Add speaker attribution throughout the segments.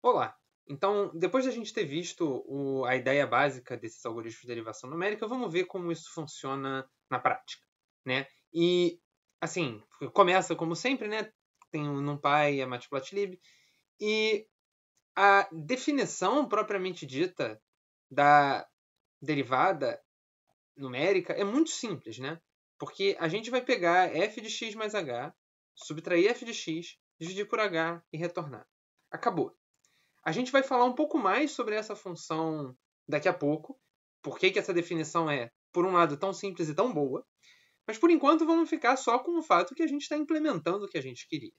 Speaker 1: Olá! Então, depois de a gente ter visto a ideia básica desses algoritmos de derivação numérica, vamos ver como isso funciona na prática, né? E, assim, começa como sempre, né? Tem o NumPy e a Matplotlib. E a definição propriamente dita da derivada numérica é muito simples, né? Porque a gente vai pegar f de x mais h, subtrair f de x, dividir por h e retornar. Acabou. A gente vai falar um pouco mais sobre essa função daqui a pouco. Por que essa definição é, por um lado, tão simples e tão boa. Mas, por enquanto, vamos ficar só com o fato que a gente está implementando o que a gente queria.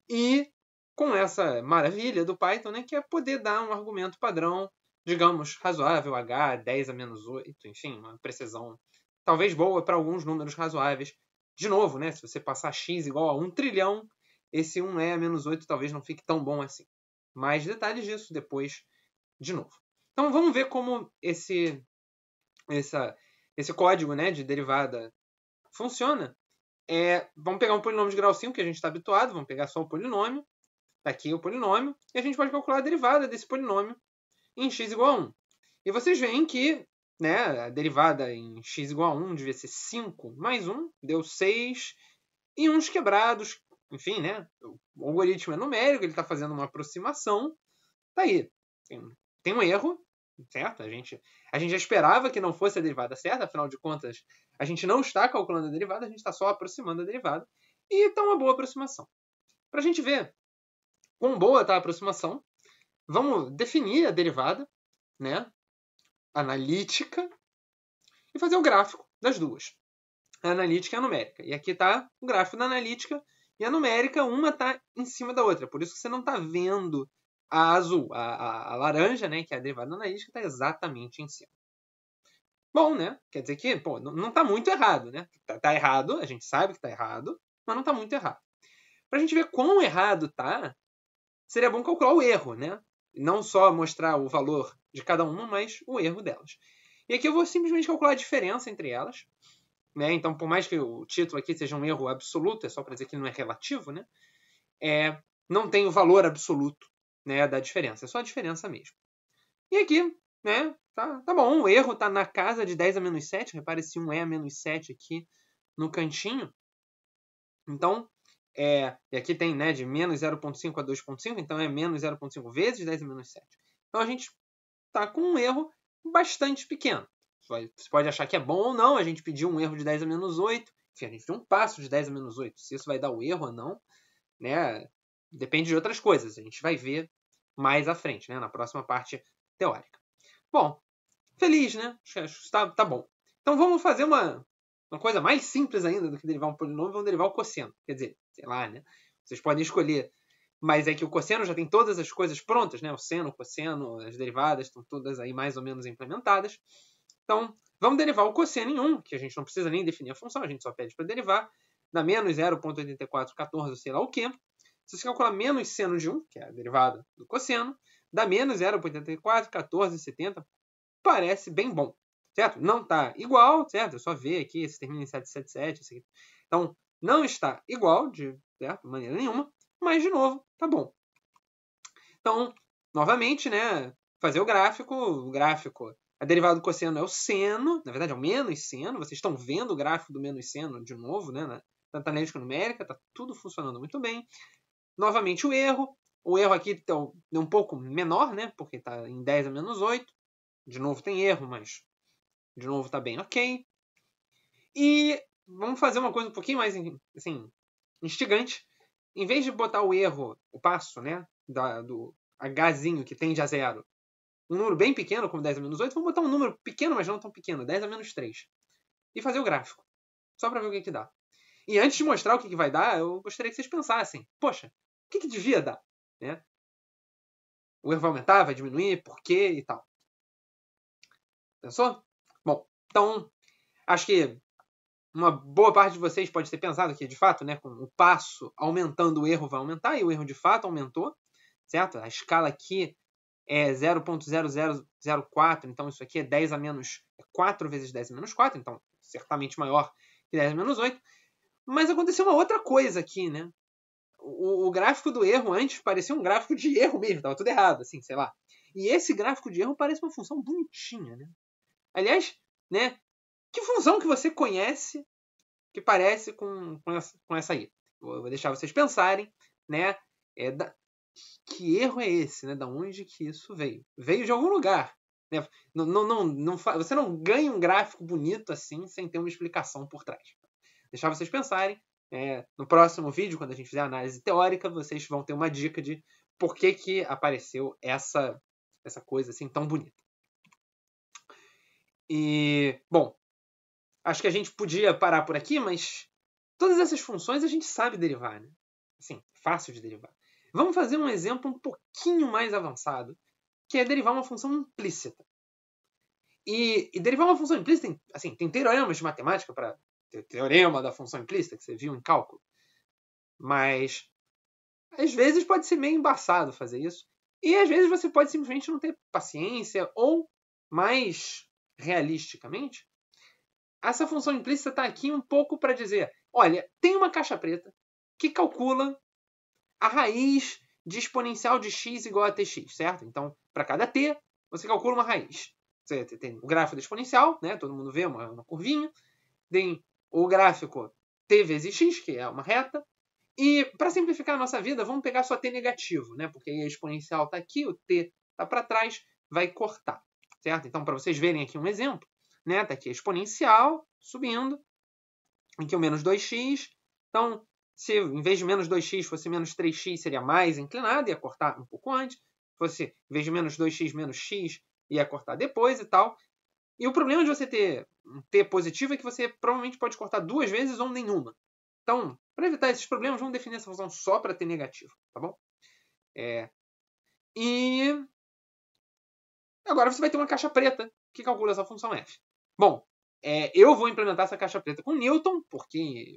Speaker 1: E com essa maravilha do Python, né, que é poder dar um argumento padrão, digamos, razoável, h, 10 a menos 8, enfim, uma precisão talvez boa para alguns números razoáveis. De novo, né, se você passar x igual a 1 trilhão, esse 1e a menos 8 talvez não fique tão bom assim. Mais detalhes disso depois, de novo. Então vamos ver como esse código, né, de derivada funciona. Vamos pegar um polinômio de grau 5, que a gente está habituado, vamos pegar só o polinômio. Está aqui o polinômio, e a gente pode calcular a derivada desse polinômio em x igual a 1. E vocês veem que, né, a derivada em x igual a 1 devia ser 5 mais 1, deu 6, e uns quebrados. Enfim, né, o algoritmo é numérico, ele está fazendo uma aproximação. Tá aí. Tem um erro, certo? A gente já esperava que não fosse a derivada certa, afinal de contas, a gente não está calculando a derivada, a gente está só aproximando a derivada. E está uma boa aproximação. Para a gente ver quão boa está a aproximação, vamos definir a derivada, né, analítica, e fazer o gráfico das duas. A analítica e a numérica. E aqui está o gráfico da analítica e a numérica, uma está em cima da outra. Por isso que você não está vendo a azul. A laranja, né, que é a derivada analítica, está exatamente em cima. Bom, né? Quer dizer que não está muito errado, né? Está errado, a gente sabe que está errado, mas não está muito errado. Para a gente ver quão errado está, seria bom calcular o erro, né? Não só mostrar o valor de cada uma, mas o erro delas. E aqui eu vou simplesmente calcular a diferença entre elas. Né? Então, por mais que o título aqui seja um erro absoluto, é só para dizer que ele não é relativo, né? Não tem o valor absoluto, né, da diferença, é só a diferença mesmo. E aqui, né, tá bom, o erro está na casa de 10 a menos 7, repare esse 1 é a menos 7 aqui no cantinho. Então, e aqui tem, né, de menos 0,5 a 2,5, então é menos 0,5 vezes 10 a menos 7. Então a gente está com um erro bastante pequeno. Você pode achar que é bom ou não, a gente pediu um erro de 10 a menos 8, enfim, a gente pediu um passo de 10 a menos 8. Se isso vai dar o erro ou não, né, depende de outras coisas. A gente vai ver mais à frente, né, na próxima parte teórica. Bom, feliz, né? Acho que tá bom. Então vamos fazer uma coisa mais simples ainda do que derivar um polinômio, vamos derivar o cosseno. Quer dizer, sei lá, né? Vocês podem escolher. Mas é que o cosseno já tem todas as coisas prontas, né? O seno, o cosseno, as derivadas estão todas aí mais ou menos implementadas. Então, vamos derivar o cosseno em 1, que a gente não precisa nem definir a função, a gente só pede para derivar. Dá menos 0,8414, sei lá o quê. Se você calcular menos seno de 1, que é a derivada do cosseno, dá menos 0,841470. Parece bem bom, certo? Não está igual, certo? É só ver aqui, esse termina em 777. Esse aqui. Então, não está igual, de maneira nenhuma, mas, de novo, tá bom. Então, novamente, né, fazer o gráfico, a derivada do cosseno é o seno, na verdade é o menos seno, vocês estão vendo o gráfico do menos seno de novo, né, na analítica numérica, está tudo funcionando muito bem. Novamente o erro aqui está um pouco menor, né, porque está em 10 a menos 8, de novo tem erro, mas de novo está bem ok. E vamos fazer uma coisa um pouquinho mais assim, instigante. Em vez de botar o erro, o passo, né, do Hzinho que tende a 0, um número bem pequeno, como 10 a menos 8, vamos botar um número pequeno, mas não tão pequeno, 10 a menos 3. E fazer o gráfico. Só para ver o que dá. E antes de mostrar o que vai dar, eu gostaria que vocês pensassem, poxa, o que devia dar? Né? O erro vai aumentar, vai diminuir, por quê e tal. Pensou? Bom, então, acho que uma boa parte de vocês pode ter pensado que, de fato, né, com o passo aumentando, o erro vai aumentar, e o erro de fato aumentou, certo? A escala aqui é 0,0004, então isso aqui é 10 a menos 4 vezes 10 a menos 4, então certamente maior que 10 a menos 8. Mas aconteceu uma outra coisa aqui, né? o gráfico do erro antes parecia um gráfico de erro mesmo, estava tudo errado, assim, sei lá. E esse gráfico de erro parece uma função bonitinha, né? Aliás, né? Que função que você conhece que parece com essa aí? Vou deixar vocês pensarem, né? Que erro é esse, né? Da onde que isso veio? Veio de algum lugar. Né? Você não ganha um gráfico bonito assim sem ter uma explicação por trás. Deixar vocês pensarem. No próximo vídeo, quando a gente fizer a análise teórica, vocês vão ter uma dica de por que apareceu essa coisa assim tão bonita. E, bom, acho que a gente podia parar por aqui, mas todas essas funções a gente sabe derivar, né? Assim, fácil de derivar. Vamos fazer um exemplo um pouquinho mais avançado, que é derivar uma função implícita. E derivar uma função implícita, tem teoremas de matemática para teorema da função implícita, que você viu em cálculo. Mas, às vezes, pode ser meio embaçado fazer isso. E, às vezes, você pode simplesmente não ter paciência, ou, mais realisticamente, essa função implícita está aqui um pouco para dizer, olha, tem uma caixa preta que calcula a raiz de exponencial de x igual a tx, certo? Então, para cada t, você calcula uma raiz. Você tem o gráfico da exponencial, né? Todo mundo vê uma curvinha. Tem o gráfico t vezes x, que é uma reta. E, para simplificar a nossa vida, vamos pegar só t negativo, né? Porque aí a exponencial está aqui, o t está para trás, vai cortar, certo? Então, para vocês verem aqui um exemplo, né? Está aqui a exponencial subindo, aqui o menos 2x. Então, se em vez de menos 2x fosse menos 3x, seria mais inclinado, ia cortar um pouco antes. Se fosse, em vez de menos 2x, menos x, ia cortar depois e tal. E o problema de você ter um t positivo é que você provavelmente pode cortar duas vezes ou nenhuma. Então, para evitar esses problemas, vamos definir essa função só para t negativo, tá bom? E agora você vai ter uma caixa preta que calcula essa função f. Bom, eu vou implementar essa caixa preta com Newton, porque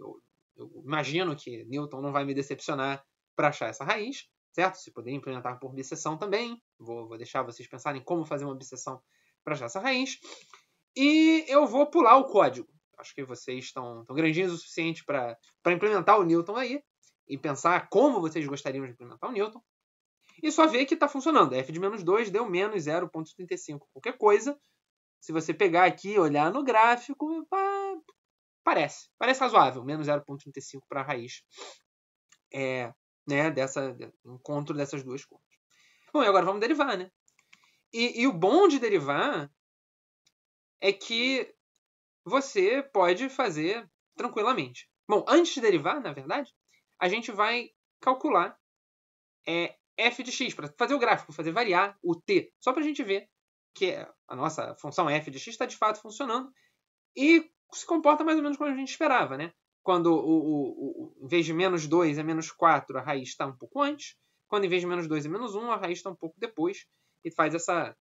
Speaker 1: eu imagino que Newton não vai me decepcionar para achar essa raiz, certo? Se puder implementar por biseção também, vou deixar vocês pensarem como fazer uma biseção para achar essa raiz. E eu vou pular o código. Acho que vocês estão grandinhos o suficiente para implementar o Newton aí e pensar como vocês gostariam de implementar o Newton. E só ver que está funcionando. f de menos 2 deu menos 0,35. Qualquer coisa, se você pegar aqui e olhar no gráfico, parece razoável. Menos 0,35 para a raiz encontro dessas duas contas. Bom, e agora vamos derivar, né? E o bom de derivar é que você pode fazer tranquilamente. Bom, antes de derivar, na verdade, a gente vai calcular f de x, para fazer o gráfico, fazer variar o t, só para a gente ver que a nossa função f de x está de fato funcionando e se comporta mais ou menos como a gente esperava, né? Quando em vez de menos 2 é menos 4, a raiz está um pouco antes. Quando em vez de menos 2 é menos 1, a raiz está um pouco depois. E faz essa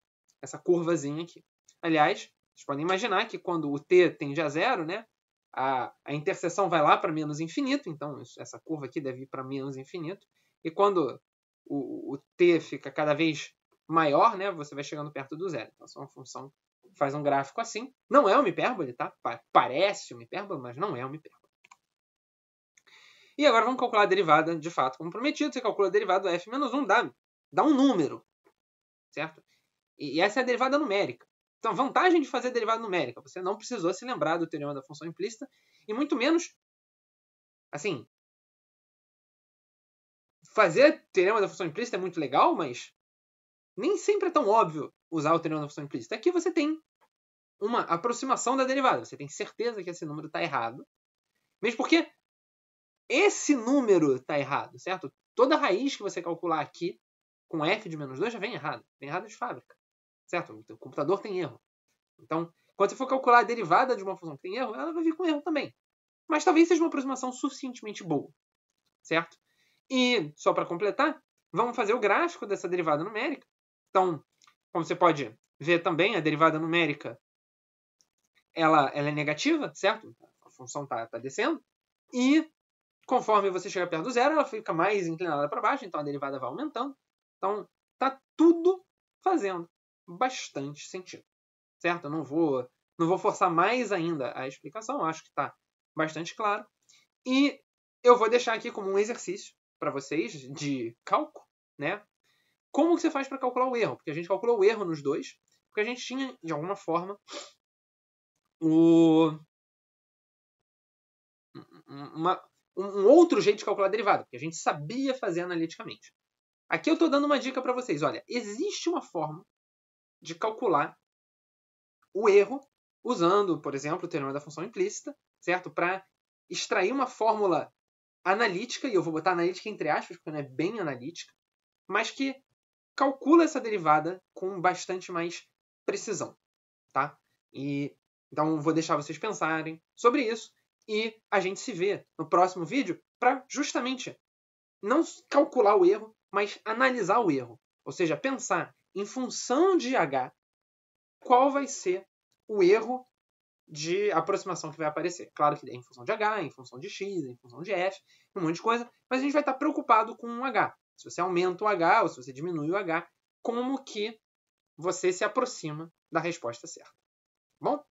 Speaker 1: curvazinha aqui. Aliás, vocês podem imaginar que quando o t tende a zero, né, a interseção vai lá para menos infinito. Então, essa curva aqui deve ir para menos infinito. E quando o t fica cada vez maior, né, você vai chegando perto do zero. Então, essa é uma função que faz um gráfico assim. Não é uma hipérbole, tá? Parece uma hipérbole, mas não é uma hipérbole. E agora vamos calcular a derivada de fato como prometido. Você calcula a derivada do f menos 1, dá um número, certo? E essa é a derivada numérica. Então, vantagem de fazer derivada numérica. Você não precisou se lembrar do teorema da função implícita e muito menos, assim, fazer teorema da função implícita é muito legal, mas nem sempre é tão óbvio usar o teorema da função implícita. Aqui você tem uma aproximação da derivada. Você tem certeza que esse número está errado. Mesmo porque esse número está errado, certo? Toda raiz que você calcular aqui com f de menos 2 já vem errada. Vem errada de fábrica, certo? O computador tem erro. Então, quando você for calcular a derivada de uma função que tem erro, ela vai vir com erro também. Mas talvez seja uma aproximação suficientemente boa, certo? E, só para completar, vamos fazer o gráfico dessa derivada numérica. Então, como você pode ver também, a derivada numérica ela é negativa, certo? A função está descendo. E, conforme você chega perto do zero, ela fica mais inclinada para baixo, então a derivada vai aumentando. Então, está tudo fazendo bastante sentido, certo? Eu não vou forçar mais ainda a explicação, acho que está bastante claro. E eu vou deixar aqui como um exercício para vocês de cálculo, né? Como que você faz para calcular o erro? Porque a gente calculou o erro nos dois, porque a gente tinha, de alguma forma, um outro jeito de calcular a derivada, porque a gente sabia fazer analiticamente. Aqui eu estou dando uma dica para vocês. Olha, existe uma forma de calcular o erro usando, por exemplo, o teorema da função implícita, certo? Para extrair uma fórmula analítica, e eu vou botar analítica entre aspas, porque não é bem analítica, mas que calcula essa derivada com bastante mais precisão, tá? Então vou deixar vocês pensarem sobre isso e a gente se vê no próximo vídeo para justamente não calcular o erro, mas analisar o erro. Ou seja, pensar em função de h qual vai ser o erro de aproximação que vai aparecer. Claro que é em função de h, em função de x, em função de f, um monte de coisa, mas a gente vai estar preocupado com o h. Se você aumenta o h ou se você diminui o h, como que você se aproxima da resposta certa. Bom?